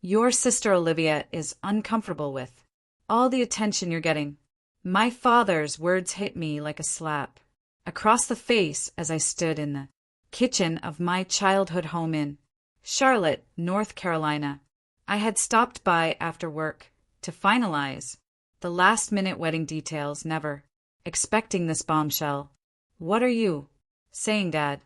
your sister Olivia is uncomfortable with all the attention you're getting. My father's words hit me like a slap across the face as I stood in the kitchen of my childhood home in Charlotte, North Carolina. I had stopped by after work to finalize the last-minute wedding details, never expecting this bombshell. "What are you saying, Dad?"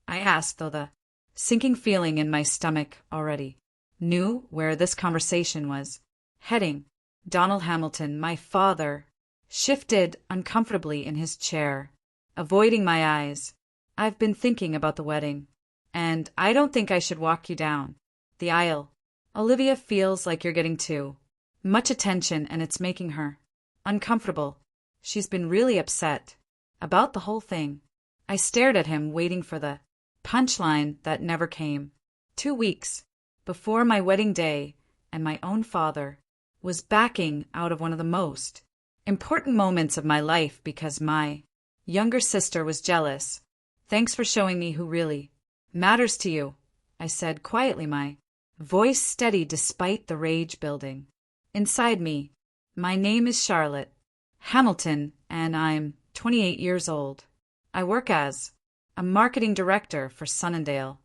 I asked, though the sinking feeling in my stomach already knew where this conversation was heading. Donald Hamilton, my father, shifted uncomfortably in his chair, avoiding my eyes. "I've been thinking about the wedding, and I don't think I should walk you down the aisle. Olivia feels like you're getting too much attention, and it's making her uncomfortable. She's been really upset about the whole thing." I stared at him, waiting for the punchline that never came. 2 weeks before my wedding day, and my own father was backing out of one of the most important moments of my life because my younger sister was jealous. "Thanks for showing me who really matters to you," I said quietly, my voice steady despite the rage building inside me. "My name is Charlotte Hamilton, and I'm 28 years old. I work as a marketing director for Sunnindale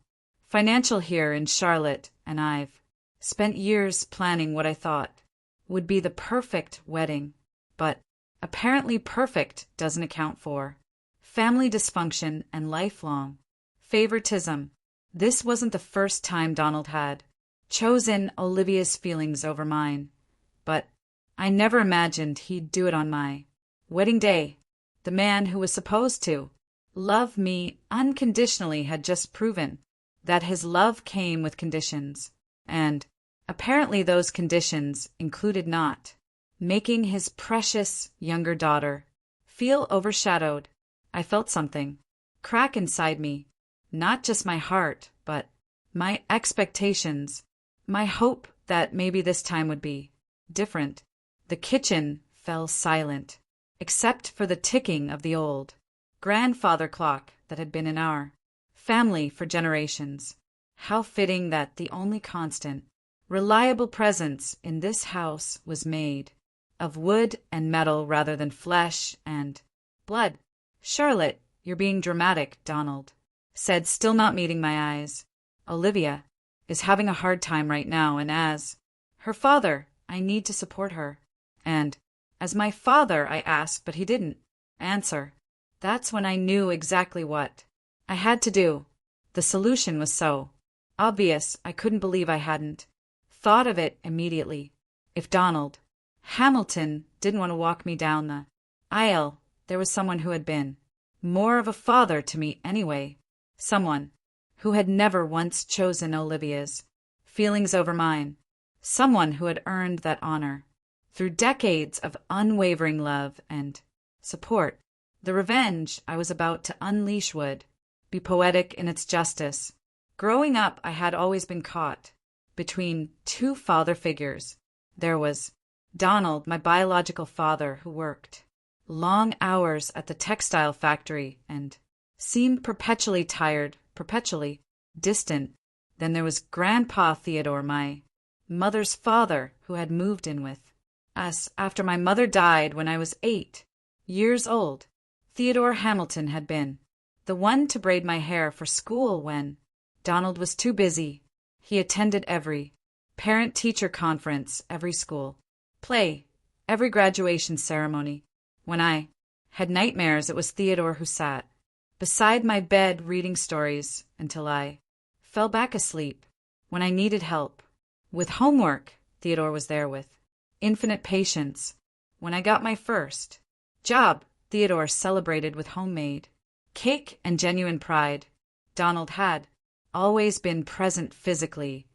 Financial here in Charlotte, and I've spent years planning what I thought would be the perfect wedding, but apparently perfect doesn't account for family dysfunction and lifelong favoritism. This wasn't the first time Donald had chosen Olivia's feelings over mine, but I never imagined he'd do it on my wedding day. The man who was supposed to love me unconditionally had just proven that his love came with conditions, and apparently those conditions included not making his precious younger daughter feel overshadowed. I felt something crack inside me, not just my heart, but my expectations, my hope that maybe this time would be different. The kitchen fell silent, except for the ticking of the old grandfather clock that had been in our family for generations. How fitting that the only constant, reliable presence in this house was made of wood and metal rather than flesh and blood. "Charlotte, you're being dramatic," Donald said, still not meeting my eyes. "Olivia is having a hard time right now, and as her father, I need to support her." And as my father, I asked, but he didn't answer. That's when I knew exactly what I had to do. The solution was so obvious I couldn't believe I hadn't thought of it immediately. If Donald Hamilton didn't want to walk me down the aisle, there was someone who had been more of a father to me anyway. Someone who had never once chosen Olivia's feelings over mine. Someone who had earned that honor through decades of unwavering love and support. The revenge I was about to unleash would be poetic in its justice. Growing up, I had always been caught between two father figures. There was Donald, my biological father, who worked long hours at the textile factory and seemed perpetually tired, perpetually distant. Then there was Grandpa Theodore, my mother's father, who had moved in with us after my mother died when I was 8 years old. Theodore Hamilton had been the one to braid my hair for school when Donald was too busy. He attended every parent-teacher conference, every school play, every graduation ceremony. When I had nightmares, it was Theodore who sat beside my bed reading stories until I fell back asleep. When I needed help with homework, Theodore was there with infinite patience. When I got my first job, Theodore celebrated with homemade cake and genuine pride. Donald had always been present physically,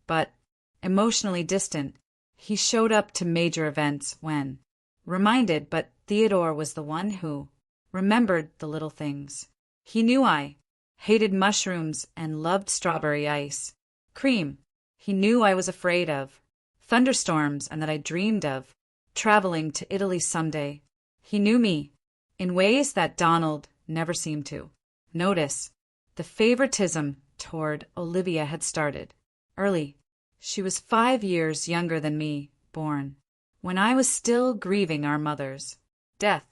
but emotionally distant. He showed up to major events when reminded, but Theodore was the one who remembered the little things. He knew I hated mushrooms and loved strawberry ice cream. He knew I was afraid of thunderstorms and that I dreamed of traveling to Italy someday. He knew me in ways that Donald never seemed to notice. The favoritism toward Olivia had started early. She was 5 years younger than me, born when I was still grieving our mother's death.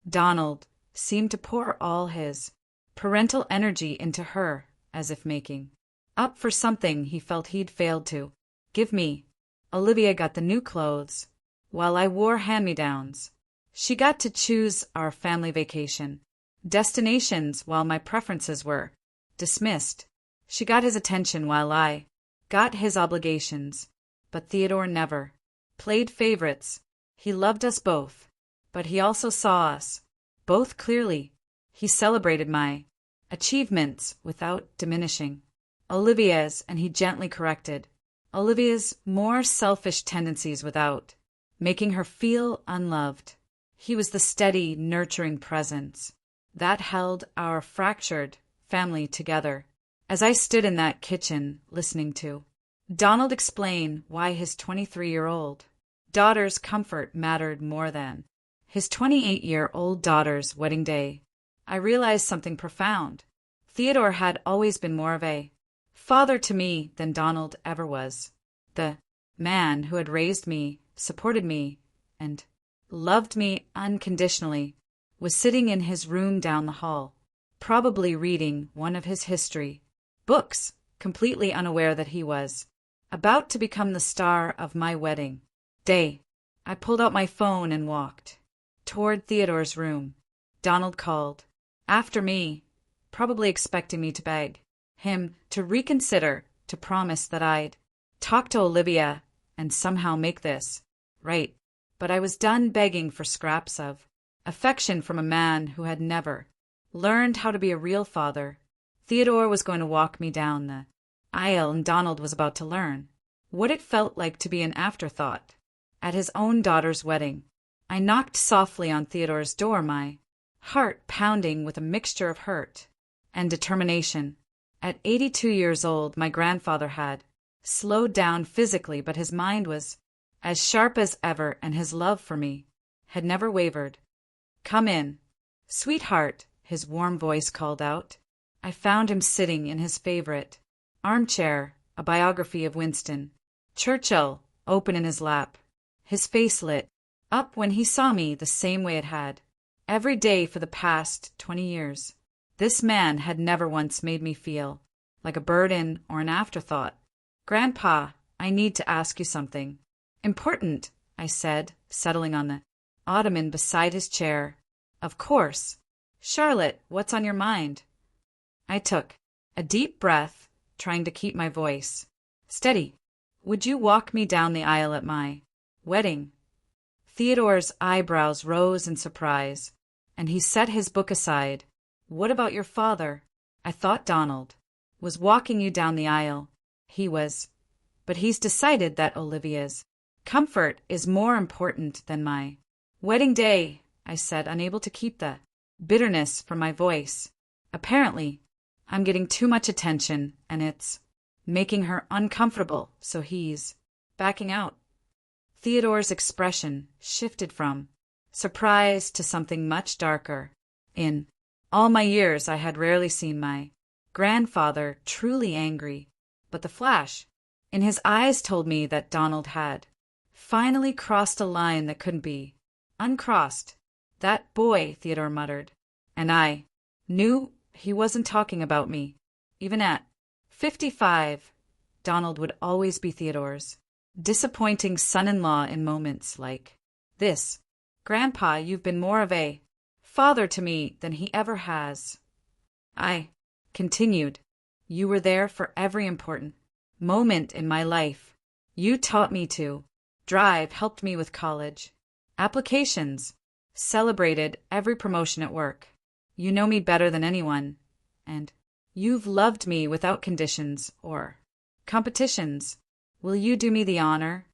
Donald seemed to pour all his parental energy into her, as if making up for something he felt he'd failed to give me. Olivia got the new clothes, while I wore hand-me-downs. She got to choose our family vacation destinations while my preferences were dismissed. She got his attention while I got his obligations. But Theodore never played favorites. He loved us both, but he also saw us both clearly. He celebrated my achievements without diminishing Olivia's, and he gently corrected Olivia's more selfish tendencies without making her feel unloved. He was the steady, nurturing presence that held our fractured family together. As I stood in that kitchen listening to Donald explain why his 23-year-old daughter's comfort mattered more than his 28-year-old daughter's wedding day, I realized something profound. Theodore had always been more of a father to me than Donald ever was. The man who had raised me, supported me, and loved me unconditionally was sitting in his room down the hall, probably reading one of his history books, completely unaware that he was about to become the star of my wedding day. I pulled out my phone and walked toward Theodore's room. Donald called after me, probably expecting me to beg him to reconsider, to promise that I'd talk to Olivia and somehow make this right. But I was done begging for scraps of affection from a man who had never learned how to be a real father. Theodore was going to walk me down the aisle, and Donald was about to learn what it felt like to be an afterthought at his own daughter's wedding. I knocked softly on Theodore's door, my heart pounding with a mixture of hurt and determination. At 82 years old, my grandfather had slowed down physically, but his mind was as sharp as ever, and his love for me had never wavered. "Come in, sweetheart," his warm voice called out. I found him sitting in his favorite armchair, a biography of Winston Churchill open in his lap. His face lit up when he saw me the same way it had every day for the past 20 years. This man had never once made me feel like a burden or an afterthought. "Grandpa, I need to ask you something important," I said, settling on the ottoman beside his chair. "Of course. Charlotte, what's on your mind?" I took a deep breath, trying to keep my voice steady. "Would you walk me down the aisle at my wedding?" Theodore's eyebrows rose in surprise, and he set his book aside. "What about your father? I thought Donald was walking you down the aisle." "He was, but he's decided that Olivia's comfort is more important than my wedding day," I said, unable to keep the bitterness from my voice. "Apparently, I'm getting too much attention, and it's making her uncomfortable, so he's backing out." Theodore's expression shifted from surprise to something much darker. In all my years, I had rarely seen my grandfather truly angry, but the flash in his eyes told me that Donald had finally crossed a line that couldn't be uncrossed. "That boy," Theodore muttered, and I knew he wasn't talking about me. Even at 55, Donald would always be Theodore's disappointing son-in-law in moments like this. "Grandpa, you've been more of a father to me than he ever has," I continued. "You were there for every important moment in my life. You taught me to drive, helped me with college applications, celebrated every promotion at work. You know me better than anyone, and you've loved me without conditions or competitions. Will you do me the honor?"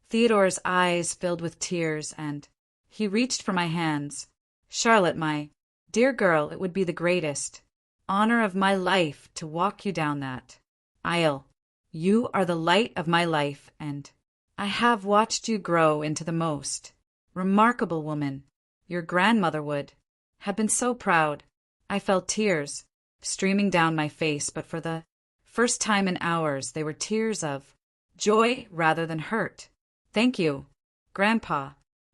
Theodore's eyes filled with tears, and he reached for my hands. "Charlotte, my dear girl, it would be the greatest honor of my life to walk you down that aisle. You are the light of my life, and I have watched you grow into the most remarkable woman. Your grandmother would have been so proud." I felt tears streaming down my face, but for the first time in hours they were tears of joy rather than hurt. Thank you, Grandpa.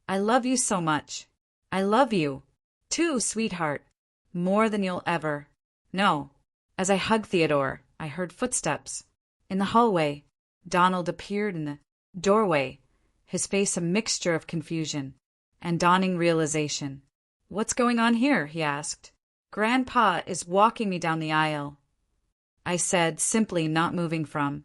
I love you so much. I love you, too, sweetheart. More than you'll ever know. As I hugged Theodore, I heard footsteps. In the hallway, Donald appeared in the doorway, his face a mixture of confusion and dawning realization. What's going on here? He asked. Grandpa is walking me down the aisle, I said, simply not moving from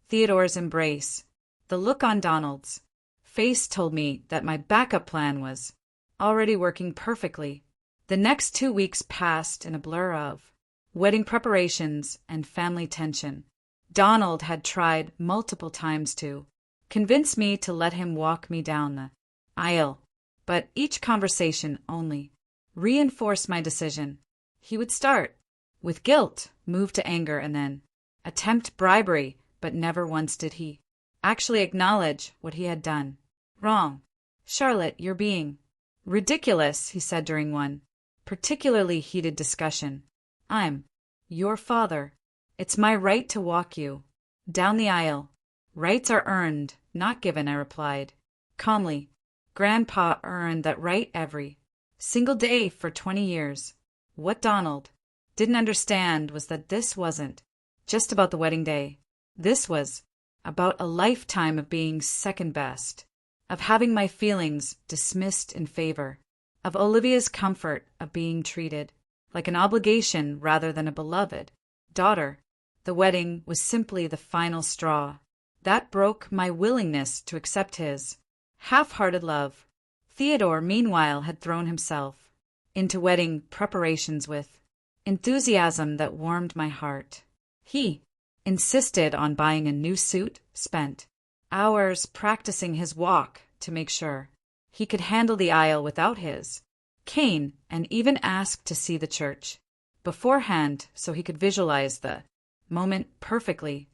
Theodore's embrace. The look on Donald's face told me that my backup plan was already working perfectly. The next 2 weeks passed in a blur of wedding preparations and family tension. Donald had tried multiple times to convince me to let him walk me down the aisle, but each conversation only reinforced my decision. He would start with guilt, move to anger, and then attempt bribery, but never once did he actually acknowledge what he had done wrong. Charlotte, you're being ridiculous, he said during one particularly heated discussion. I'm your father. It's my right to walk you down the aisle. Rights are earned, not given, I replied calmly. Grandpa earned that right every single day for 20 years. What Donald didn't understand was that this wasn't just about the wedding day. This was about a lifetime of being second best, of having my feelings dismissed in favor of Olivia's comfort, of being treated like an obligation rather than a beloved daughter. The wedding was simply the final straw that broke my willingness to accept his half-hearted love. Theodore, meanwhile, had thrown himself into wedding preparations with enthusiasm that warmed my heart. He insisted on buying a new suit, spent hours practicing his walk to make sure he could handle the aisle without his cane, and even asked to see the church beforehand so he could visualize the moment perfectly.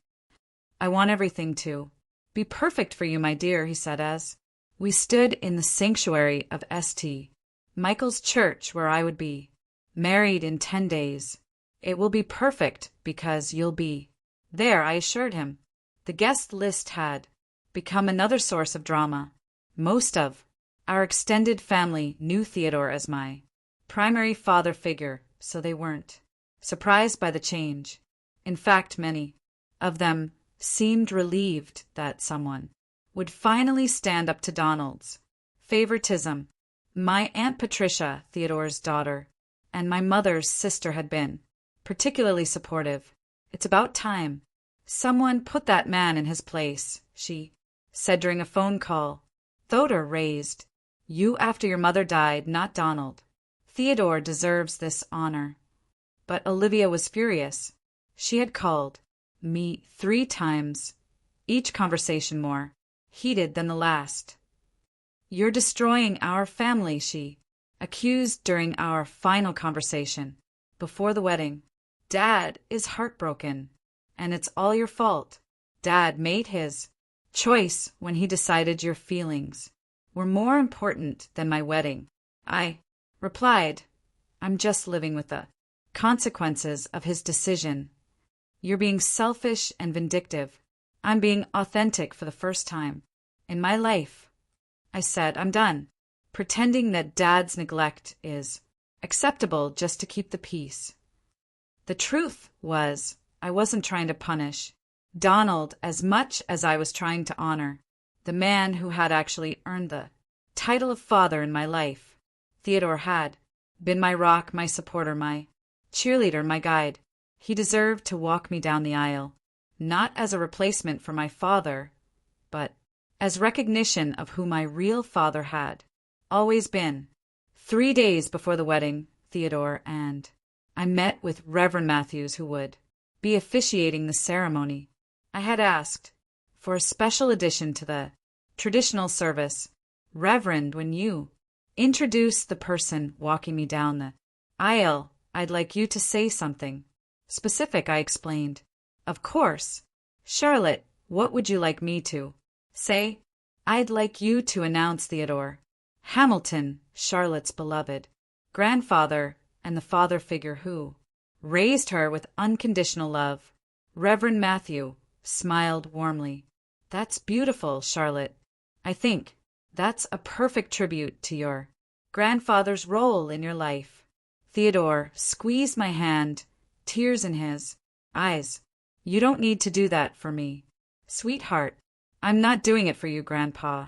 I want everything to be perfect for you, my dear, he said as we stood in the sanctuary of St. Michael's Church, where I would be married in 10 days. It will be perfect because you'll be there, I assured him. The guest list had become another source of drama. Most of our extended family knew Theodore as my primary father figure, so they weren't surprised by the change. In fact, many of them seemed relieved that someone would finally stand up to Donald's favoritism. My Aunt Patricia, Theodore's daughter, and my mother's sister had been particularly supportive. It's about time someone put that man in his place, she said during a phone call. Theodore raised you after your mother died, not Donald. Theodore deserves this honor. But Olivia was furious. She had called me 3 times, each conversation more heated than the last. You're destroying our family, she accused during our final conversation before the wedding. Dad is heartbroken, and it's all your fault. Dad made his choice when he decided your feelings were more important than my wedding. I replied, I'm just living with the consequences of his decision. You're being selfish and vindictive. I'm being authentic for the first time in my life. I said, I'm done pretending that Dad's neglect is acceptable just to keep the peace. The truth was, I wasn't trying to punish Donald as much as I was trying to honor the man who had actually earned the title of father in my life. Theodore had been my rock, my supporter, my cheerleader, my guide. He deserved to walk me down the aisle, not as a replacement for my father, but as recognition of who my real father had always been. 3 days before the wedding, Theodore and I met with Reverend Matthews, who would be officiating the ceremony. I had asked for a special addition to the traditional service. Reverend, when you introduce the person walking me down the aisle, I'd like you to say something specific, I explained. Of course. Charlotte, what would you like me to say? I'd like you to announce Theodore Hamilton, Charlotte's beloved grandfather and the father figure who raised her with unconditional love. Reverend Matthew smiled warmly. That's beautiful, Charlotte. I think that's a perfect tribute to your grandfather's role in your life. Theodore squeezed my hand, tears in his eyes. You don't need to do that for me. Sweetheart, I'm not doing it for you, Grandpa.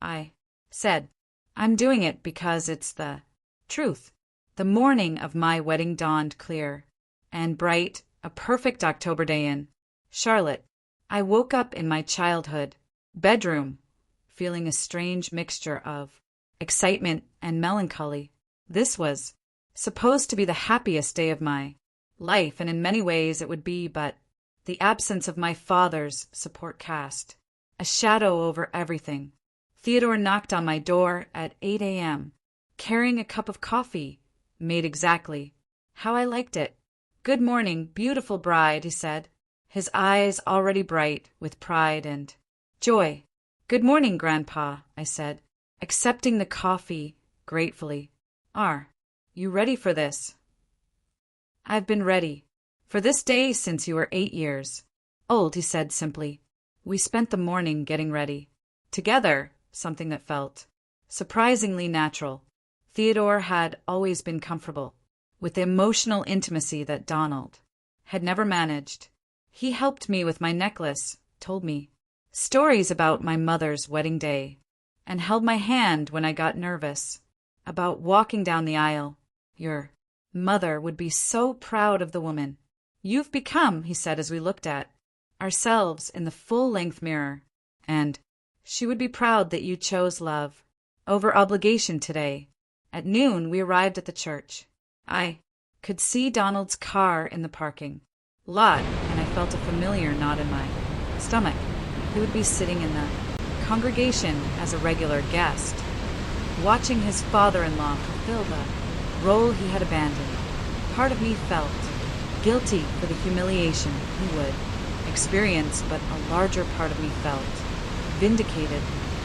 I said, I'm doing it because it's the truth. The morning of my wedding dawned clear and bright, a perfect October day in Charlotte. I woke up in my childhood bedroom, feeling a strange mixture of excitement and melancholy. This was supposed to be the happiest day of my life, and in many ways it would be, but the absence of my father's support cast a shadow over everything. Theodore knocked on my door at 8 a.m., carrying a cup of coffee, made exactly how I liked it. Good morning, beautiful bride, he said, his eyes already bright with pride and joy. Good morning, Grandpa, I said, accepting the coffee gratefully. Are you ready for this? I've been ready for this day since you were 8 years old, he said simply. We spent the morning getting ready together, something that felt surprisingly natural. Theodore had always been comfortable with the emotional intimacy that Donald had never managed. He helped me with my necklace, told me stories about my mother's wedding day, and held my hand when I got nervous about walking down the aisle. Your mother would be so proud of the woman you've become, he said as we looked at ourselves in the full-length mirror, and she would be proud that you chose love over obligation today. At noon, we arrived at the church. I could see Donald's car in the parking lot, and I felt a familiar knot in my stomach. He would be sitting in the congregation as a regular guest, watching his father-in-law fulfill the role he had abandoned. Part of me felt guilty for the humiliation he would experience, but a larger part of me felt vindicated.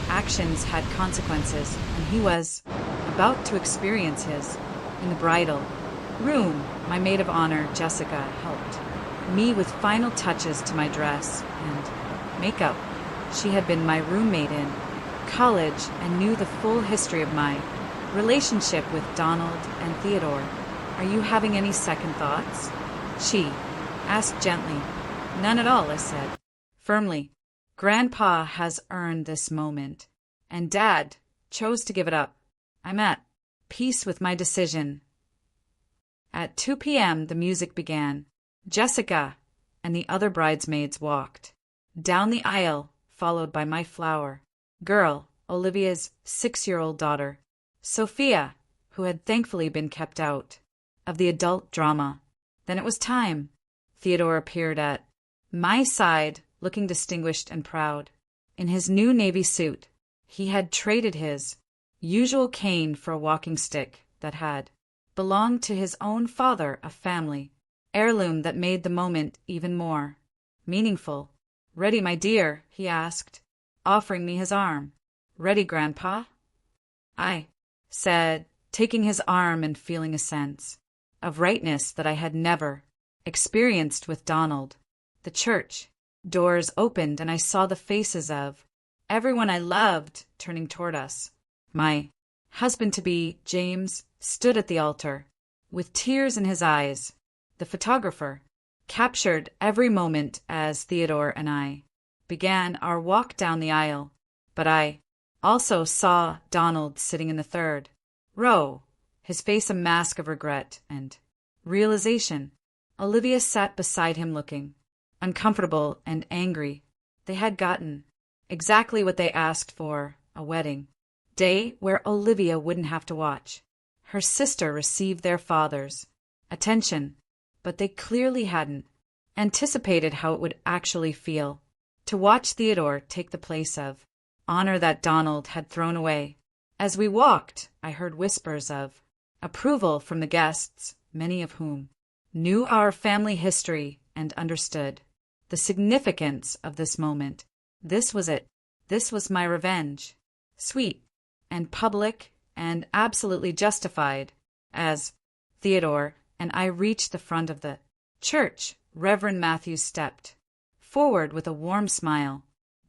Actions had consequences, and he was about to experience his. In the bridal room, my maid of honor, Jessica, helped me with final touches to my dress and makeup. She had been my roommate in college and knew the full history of my relationship with Donald and Theodore. Are you having any second thoughts? She asked gently. None at all, I said firmly. Grandpa has earned this moment, and Dad chose to give it up. I'm at peace with my decision. At 2 p.m., the music began. Jessica and the other bridesmaids walked down the aisle, followed by my flower girl, Olivia's 6-year-old daughter, Sophia, who had thankfully been kept out of the adult drama. Then it was time. Theodore appeared at my side, looking distinguished and proud. In his new navy suit, he had traded his usual cane for a walking stick that had belonged to his own father, a family heirloom that made the moment even more meaningful. Ready, my dear? He asked, offering me his arm. Ready, Grandpa? I said, taking his arm and feeling a sense of rightness that I had never experienced with Donald. The church doors opened, and I saw the faces of everyone I loved turning toward us. My husband-to-be, James, stood at the altar, with tears in his eyes. The photographer captured every moment as Theodore and I began our walk down the aisle, but I also saw Donald sitting in the third row, his face a mask of regret and realization. Olivia sat beside him looking uncomfortable and angry. They had gotten exactly what they asked for, a wedding day where Olivia wouldn't have to watch her sister receive their father's attention, but they clearly hadn't anticipated how it would actually feel to watch Theodore take the place of honor that Donald had thrown away. As we walked, I heard whispers of approval from the guests, many of whom knew our family history and understood the significance of this moment. This was it. This was my revenge. Sweet and public and absolutely justified. As Theodore and I reached the front of the church, Reverend Matthews stepped forward with a warm smile.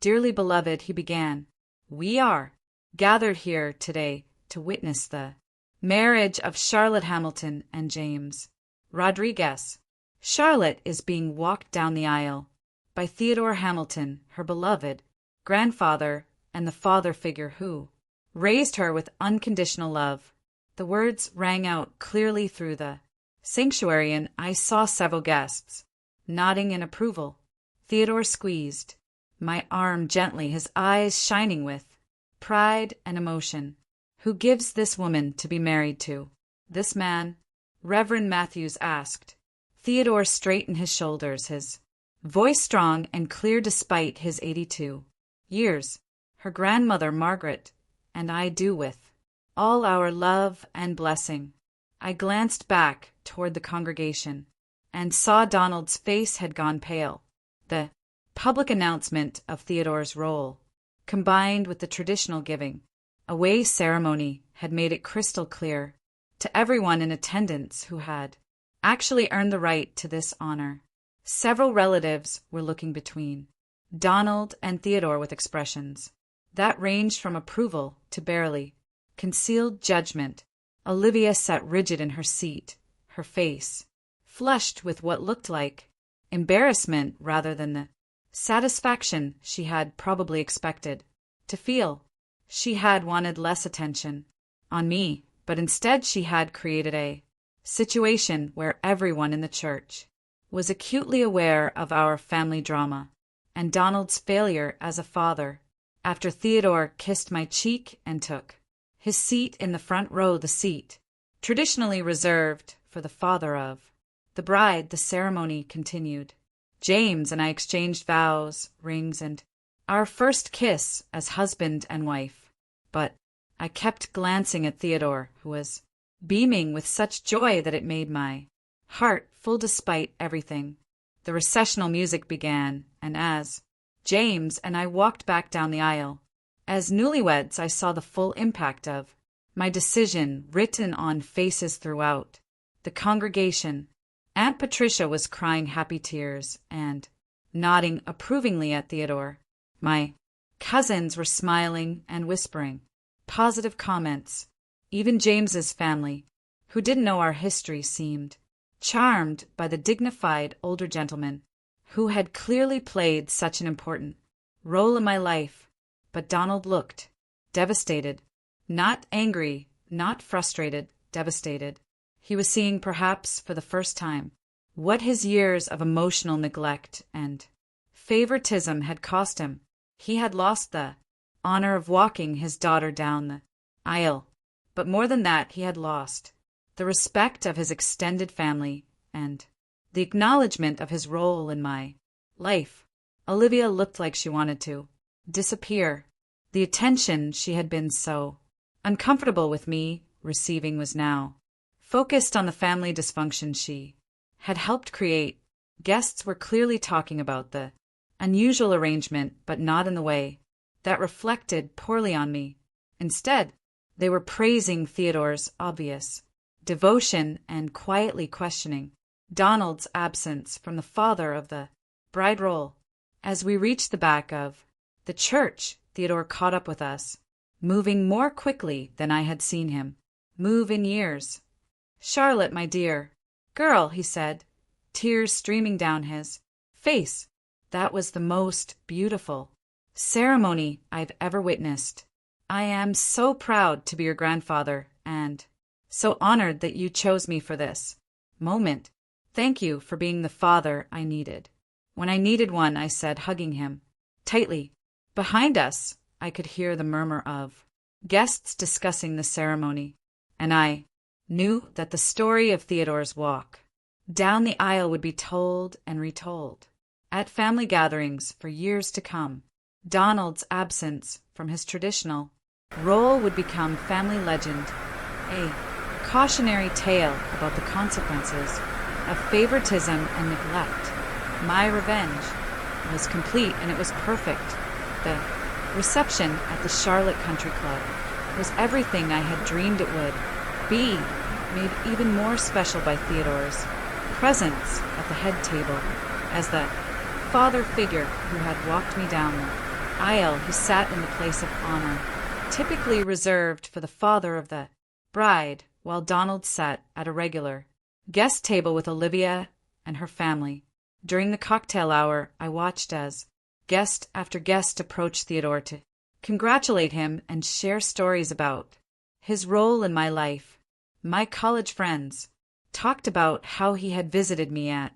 Dearly beloved, he began, we are gathered here today to witness the marriage of Charlotte Hamilton and James Rodriguez. Charlotte is being walked down the aisle by Theodore Hamilton, her beloved grandfather and the father figure who raised her with unconditional love. The words rang out clearly through the sanctuary, and I saw several guests nodding in approval. Theodore squeezed my arm gently, his eyes shining with pride and emotion. Who gives this woman to be married to? This man, Reverend Matthews asked. Theodore straightened his shoulders, his voice strong and clear despite his 82 years. Her grandmother, Margaret, and I do with all our love and blessing. I glanced back toward the congregation and saw Donald's face had gone pale. The public announcement of Theodore's role, combined with the traditional giving away ceremony, had made it crystal clear to everyone in attendance who had actually earned the right to this honor. Several relatives were looking between Donald and Theodore with expressions that ranged from approval to barely concealed judgment. Olivia sat rigid in her seat, her face flushed with what looked like embarrassment rather than the satisfaction she had probably expected to feel. She had wanted less attention on me, but instead she had created a situation where everyone in the church was acutely aware of our family drama and Donald's failure as a father. After Theodore kissed my cheek and took his seat in the front row, the seat traditionally reserved for the father of the bride, the ceremony continued. James and I exchanged vows, rings, and our first kiss as husband and wife. But I kept glancing at Theodore, who was beaming with such joy that it made my heart full despite everything. The recessional music began, and as James and I walked back down the aisle, as newlyweds, I saw the full impact of my decision written on faces throughout the congregation. Aunt Patricia was crying happy tears and nodding approvingly at Theodore. My cousins were smiling and whispering positive comments. Even James's family, who didn't know our history, seemed charmed by the dignified older gentleman who had clearly played such an important role in my life. But Donald looked devastated, not angry, not frustrated, devastated. He was seeing, perhaps for the first time, what his years of emotional neglect and favoritism had cost him. He had lost the honor of walking his daughter down the aisle, but more than that, he had lost the respect of his extended family and the acknowledgement of his role in my life. Olivia looked like she wanted to disappear. The attention she had been so uncomfortable with me receiving was now focused on the family dysfunction she had helped create. Guests were clearly talking about the unusual arrangement, but not in the way that reflected poorly on me. Instead, they were praising Theodore's obvious devotion and quietly questioning Donald's absence from the father of the bride role. As we reached the back of the church, Theodore caught up with us, moving more quickly than I had seen him move in years. "Charlotte, my dear girl," he said, tears streaming down his face. "That was the most beautiful ceremony I've ever witnessed. I am so proud to be your grandfather and so honored that you chose me for this moment. Thank you for being the father I needed when I needed one," I said, hugging him tightly. Behind us, I could hear the murmur of guests discussing the ceremony, and I knew that the story of Theodore's walk down the aisle would be told and retold at family gatherings for years to come. Donald's absence from his traditional role would become family legend, a cautionary tale about the consequences of favoritism and neglect. My revenge was complete, and it was perfect. The reception at the Charlotte Country Club was everything I had dreamed it would be, made even more special by Theodore's presence at the head table as the father figure who had walked me down the aisle he sat in the place of honor, typically reserved for the father of the bride, while Donald sat at a regular guest table with Olivia and her family. During the cocktail hour, I watched as guest after guest approached Theodore to congratulate him and share stories about his role in my life. My college friends talked about how he had visited me at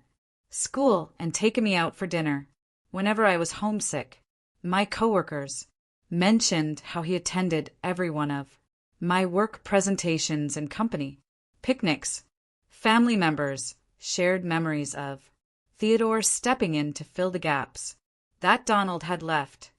school and taken me out for dinner whenever I was homesick. My coworkers mentioned how he attended every one of my work presentations and company picnics. Family members shared memories of Theodore stepping in to fill the gaps that Donald had left.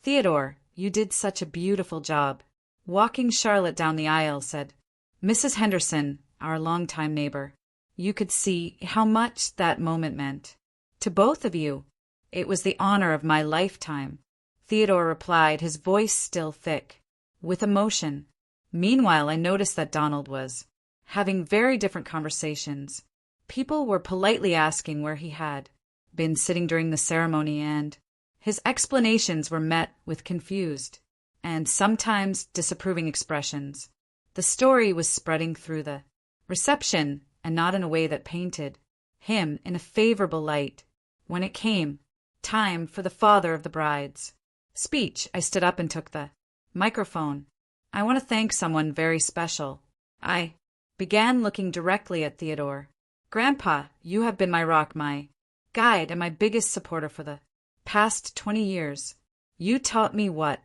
"Theodore, you did such a beautiful job walking Charlotte down the aisle," said Mrs. Henderson, our longtime neighbor. "You could see how much that moment meant to both of you." "It was the honor of my lifetime," Theodore replied, his voice still thick with emotion. Meanwhile, I noticed that Donald was having very different conversations. People were politely asking where he had been sitting during the ceremony, and his explanations were met with confused and sometimes disapproving expressions. The story was spreading through the reception, and not in a way that painted him in a favorable light. When it came time for the father of the bride's speech, I stood up and took the microphone. "I want to thank someone very special." I began, looking directly at Theodore. "Grandpa, you have been my rock, my guide, and my biggest supporter for the past 20 years. You taught me what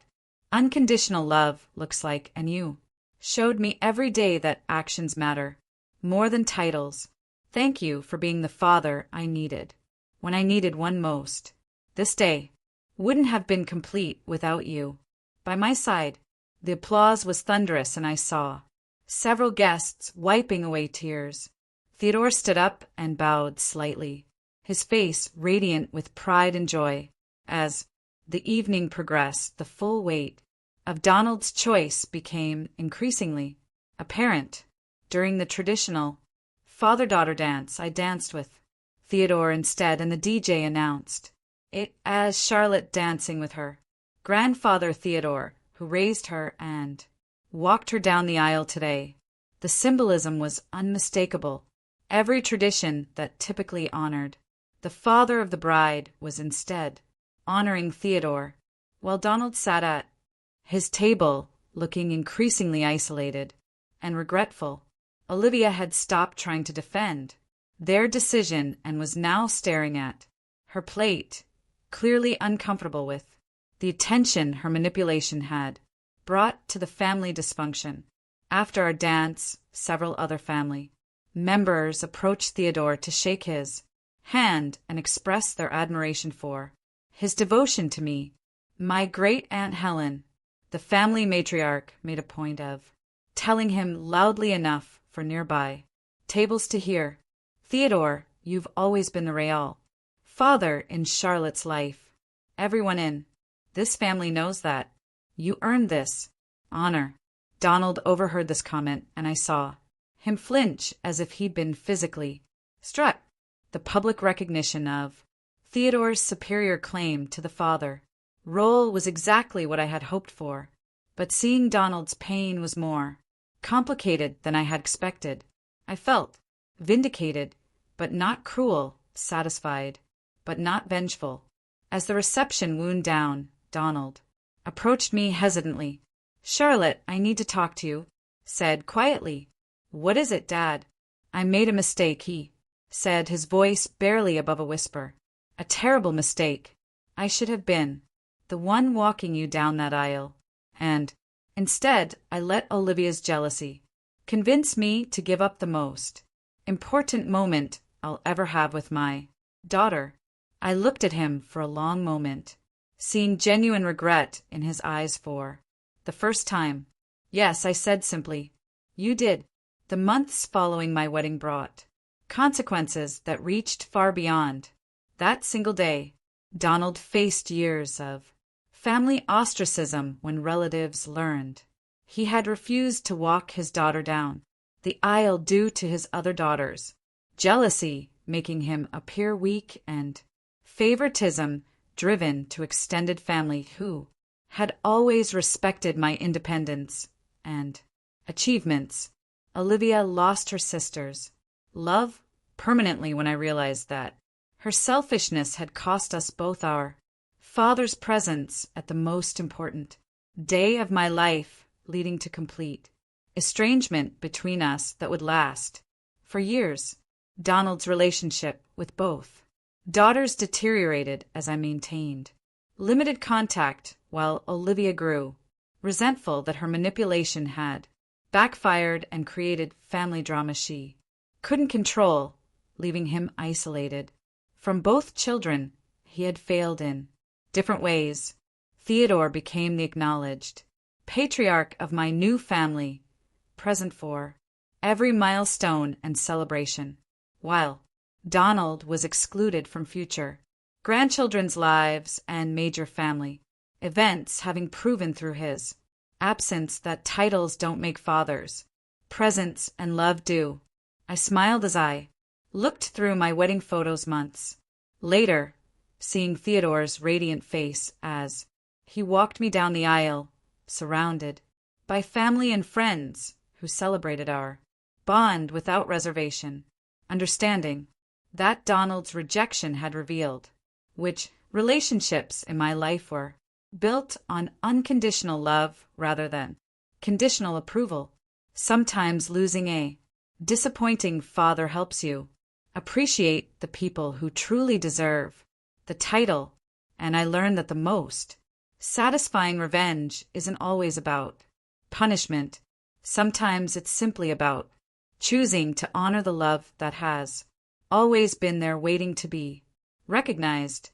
unconditional love looks like, and you showed me every day that actions matter more than titles. Thank you for being the father I needed when I needed one most. This day wouldn't have been complete without you by my side." The applause was thunderous, and I saw several guests wiping away tears. Theodore stood up and bowed slightly, his face radiant with pride and joy. As the evening progressed, the full weight of Donald's choice became increasingly apparent. During the traditional father-daughter dance, I danced with Theodore instead, and the DJ announced it as Charlotte dancing with her grandfather Theodore, who raised her and walked her down the aisle today. The symbolism was unmistakable. Every tradition that typically honored the father of the bride was instead honoring Theodore, while Donald sat at his table, looking increasingly isolated and regretful. Olivia had stopped trying to defend their decision and was now staring at her plate, clearly uncomfortable with the attention her manipulation had brought to the family dysfunction. After our dance, several other family members approached Theodore to shake his hand and express their admiration for his devotion to me. My great-aunt Helen, the family matriarch, made a point of telling him loudly enough for nearby tables to hear, "Theodore, you've always been the real father in Charlotte's life. Everyone in this family knows that. You earned this honor." Donald overheard this comment, and I saw him flinch as if he'd been physically struck. The public recognition of Theodore's superior claim to the father role was exactly what I had hoped for, but seeing Donald's pain was more complicated than I had expected. I felt vindicated, but not cruel, satisfied, but not vengeful. As the reception wound down, Donald approached me hesitantly. "Charlotte, I need to talk to you," said quietly. "What is it, Dad?" "I made a mistake," he said, his voice barely above a whisper. "A terrible mistake. I should have been the one walking you down that aisle, and instead I let Olivia's jealousy convince me to give up the most important moment I'll ever have with my daughter." I looked at him for a long moment, seeing genuine regret in his eyes for the first time. "Yes," I said simply. "You did." The months following my wedding brought consequences that reached far beyond that single day. Donald faced years of family ostracism when relatives learned he had refused to walk his daughter down the aisle due to his other daughters' jealousy, making him appear weak, and favoritism driven to extended family who had always respected my independence and achievements. Olivia lost her sister's love permanently when I realized that her selfishness had cost us both our father's presence at the most important day of my life, leading to complete estrangement between us that would last for years. Donald's relationship with both daughters deteriorated as I maintained limited contact while Olivia grew resentful that her manipulation had backfired and created family drama she couldn't control, leaving him isolated from both children. He had failed in different ways. Theodore became the acknowledged patriarch of my new family, present for every milestone and celebration, while Donald was excluded from future grandchildren's lives and major family events, having proven through his absence that titles don't make fathers, presence and love do. I smiled as I looked through my wedding photos months later, seeing Theodore's radiant face as he walked me down the aisle, surrounded by family and friends who celebrated our bond without reservation, understanding that Donald's rejection had revealed which relationships in my life were built on unconditional love rather than conditional approval. Sometimes losing a disappointing father helps you appreciate the people who truly deserve the title, and I learned that the most satisfying revenge isn't always about punishment. Sometimes it's simply about choosing to honor the love that has always been there waiting to be recognized.